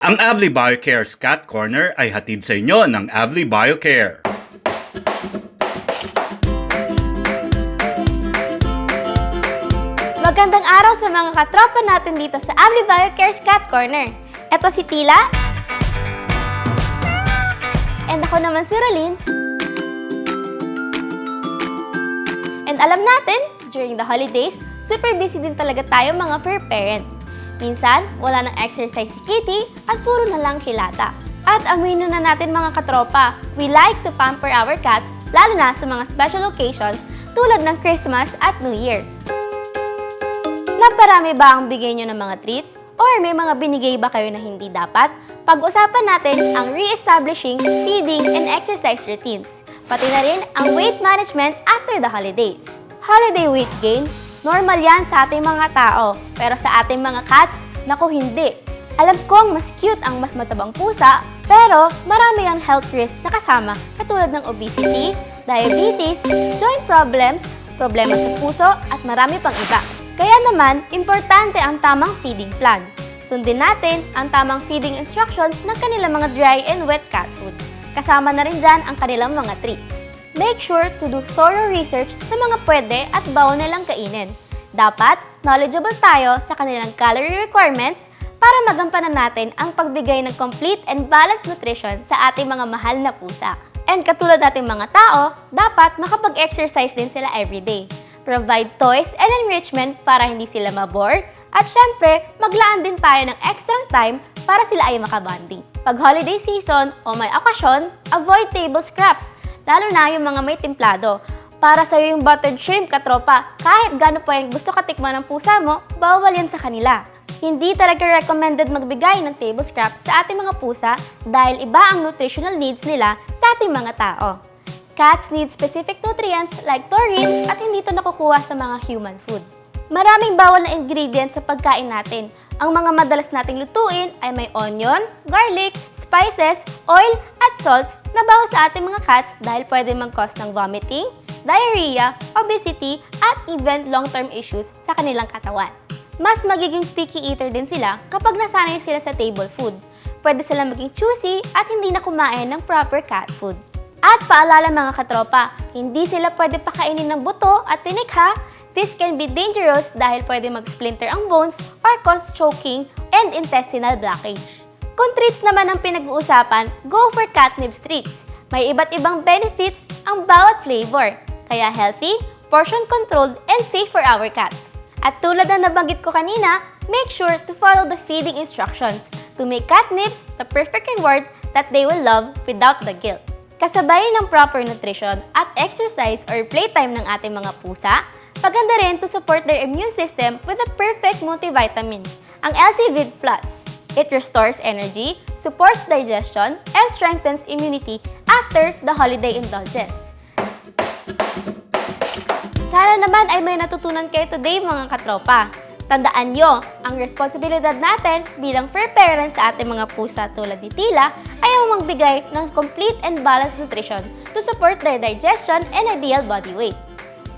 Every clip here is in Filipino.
Ang Avli BioCare's Cat Corner ay hatid sa inyo ng Avli BioCare. Magandang araw sa mga katropa natin dito sa Avli BioCare's Cat Corner. Ito si Tila. And ako naman si Rolyn. And alam natin, during the holidays, super busy din talaga tayo mga fur parent. Minsan, wala nang exercise si Kitty at puro na lang kilata. At aminin na natin mga katropa, we like to pamper our cats lalo na sa mga special occasions tulad ng Christmas at New Year. Naparami ba ang bigay nyo ng mga treats? Or may mga binigay ba kayo na hindi dapat? Pag-usapan natin ang re-establishing feeding and exercise routines. Pati na rin ang weight management after the holidays. Holiday weight gain, normal yan sa ating mga tao. Pero sa ating mga cats, naku hindi. Alam kong mas cute ang mas matabang pusa, pero marami ang health risks na kasama katulad ng obesity, diabetes, joint problems, problema sa puso at marami pang iba. Kaya naman, importante ang tamang feeding plan. Sundin natin ang tamang feeding instructions ng kanilang mga dry and wet cat food. Kasama na rin dyan ang kanilang mga treats. Make sure to do thorough research sa mga pwede at bawal nilang kainin. Dapat, knowledgeable tayo sa kanilang calorie requirements para magampanan natin ang pagbigay ng complete and balanced nutrition sa ating mga mahal na pusa. And katulad nating mga tao, dapat makapag-exercise din sila everyday. Provide toys and enrichment para hindi sila mabore. At syempre, maglaan din tayo ng extra time para sila ay makabanding. Pag holiday season o may okasyon, avoid table scraps, lalo na yung mga may templado. Para sa'yo yung buttered shrimp, katropa, kahit gaano pa yung gusto katikman ng pusa mo, bawal yan sa kanila. Hindi talaga recommended magbigay ng table scraps sa ating mga pusa dahil iba ang nutritional needs nila sa ating mga tao. Cats need specific nutrients like taurine at hindi ito nakukuha sa mga human food. Maraming bawal na ingredients sa pagkain natin. Ang mga madalas nating lutuin ay may onion, garlic, spices, oil, at salts na bawal sa ating mga cats dahil pwede mag-cause ng vomiting, diarrhea, obesity, at even long-term issues sa kanilang katawan. Mas magiging picky eater din sila kapag nasanay sila sa table food. Pwede sila maging choosy at hindi na kumain ng proper cat food. At paalala mga katropa, hindi sila pwede pakainin ng buto at tinik ha. This can be dangerous dahil pwede mag-splinter ang bones or cause choking and intestinal blockage. Kung treats naman ang pinag-uusapan, go for catnip treats. May iba't ibang benefits ang bawat flavor, kaya healthy, portion-controlled, and safe for our cats. At tulad na nabanggit ko kanina, make sure to follow the feeding instructions to make catnips the perfect reward that they will love without the guilt. Kasabay ng proper nutrition at exercise or playtime ng ating mga pusa, paganda rin to support their immune system with the perfect multivitamin, ang LC-Vid Plus. It restores energy, supports digestion, and strengthens immunity after the holiday indulgence. Sana naman ay may natutunan kayo today mga katropa. Tandaan nyo, ang responsibilidad natin bilang fur parents sa ating mga pusa tulad ni Tila ay ang magbigay ng complete and balanced nutrition to support their digestion and ideal body weight.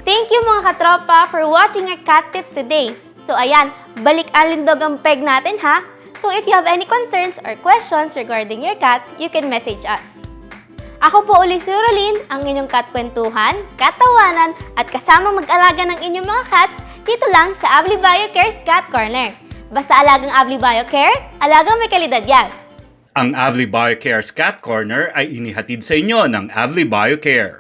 Thank you mga katropa for watching our cat tips today. So ayan, balik alindog ang peg natin ha. So if you have any concerns or questions regarding your cats, you can message us. Ako po uli si Rolyn, ang inyong cat kwentuhan, katawanan, at kasama mag-alaga ng inyong mga cats dito lang sa Avli BioCare's Cat Corner. Basta alagang Avli BioCare, alagang may kalidad yan. Ang Avli BioCare's Cat Corner ay inihatid sa inyo ng Avli BioCare.